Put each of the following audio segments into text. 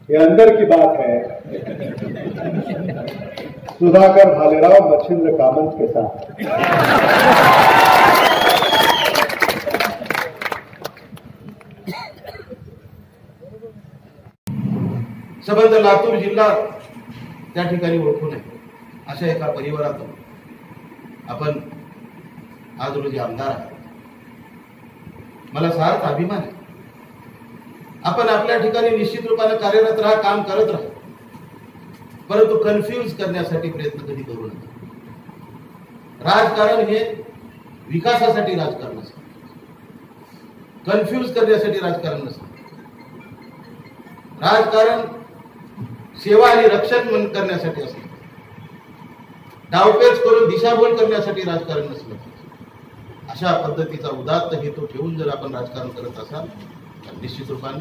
ये अंदर की बात है सुधाकर भालेराव मच्छिंद्र कामत के साथ। संबंध लातूर जिल्हा त्या ठिकाणी ओळखून आहे अशा एका परिवारातून आपण आज रोजी आमदार आहात। मला सार्थ अभिमान आहे। आपण आपल्या ठिकाणी निश्चित रूपाने कार्यरत राहा, काम करत राहा, परंतु कन्फ्यूज करण्यासाठी प्रयत्न कधी करू नका। राजकारण हे विकासासाठी राजकारण असतं, कन्फ्यूज करण्यासाठी राजकारण नसतं। राजकारण सेवा आणि रक्षण करण्यासाठी असतं, डावपेच करून दिशाभूल करण्यासाठी राजकारण नसलं। अशा पद्धतीचा उदात्त हेतू ठेवून जर आपण राजकारण करत असाल तर निश्चित रूपाने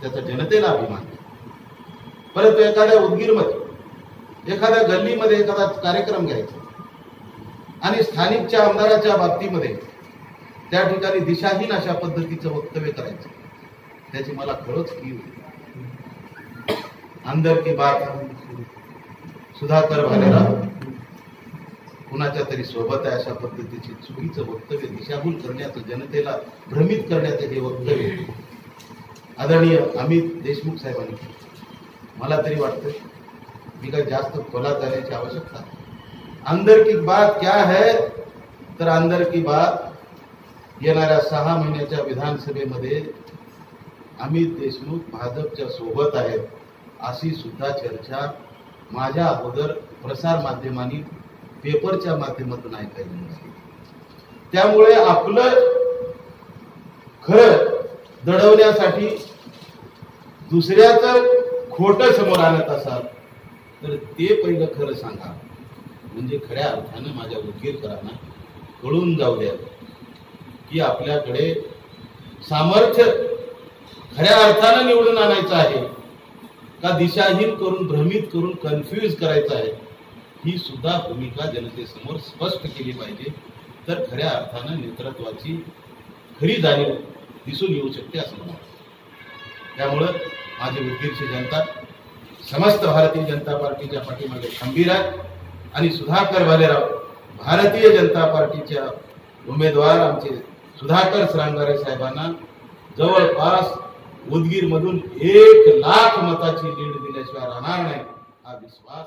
त्याचा जनतेला अभिमान आहे। परंतु एखाद्या उदगीरमध्ये, एखाद्या गल्लीमध्ये एखादा कार्यक्रम घ्यायचा आणि स्थानिकच्या आमदाराच्या बाबतीमध्ये त्या ठिकाणी दिशाहीन अशा पद्धतीचं वक्तव्य करायचं, त्याची मला खरंच कीव आहे। अंदर की बात सुधाकर भालेराव कुणाच्या तरी सोबत आहे अशा पद्धतीची चुकीचं वक्तव्य, दिशाभूल करण्याचं, जनतेला भ्रमित करण्याचं हे वक्तव्य आदरणीय अमित देशमुख साहेबांनी, मला तरी वाटतं मी काही जास्त खोलात जाण्याची आवश्यकता नाही। अंदर की बात क्या है, तर अंदर की बात येणाऱ्या 6 महिन्याच्या विधानसभेमध्ये अमित देशमुख भाजपच्या सोबत आहेत अशी सुद्धा चर्चा माझ्या अगोदर प्रसार माध्यमांनी, पेपरच्या माध्यमातून ऐकायला मिळाली। त्यामुळे आपलं खरं दडवण्यासाठी दुसऱ्याचं खोटं समोर आणत असाल तर ते पहिलं खरं सांगा, म्हणजे खऱ्या अर्थानं माझ्या उदगीरकरांना कळून जाऊ द्या की आपल्याकडे सामर्थ्य खऱ्या अर्थानं निवडून आणायचं आहे का दिशाहीन करून, भ्रमित करून, कन्फ्यूज करायचं आहे, ही सुद्धा भूमिका जनतेसमोर स्पष्ट केली पाहिजे। तर खऱ्या अर्थानं नेतृत्वाची खरी जाणीव दिसून येऊ शकते असं मला वाटतं। त्यामुळं माझी उदगीरची जनता समस्त भारतीय जनता पार्टीच्या पाठीमागे खंबीर आहे आणि सुधाकर भालेराव भारतीय जनता पार्टीच्या उमेदवार आमचे सुधाकर श्रांगारे साहेबांना जवळपास उदगीरमधून 1 लाख मताची लीड दिल्याशिवाय राहणार नाही हा विश्वास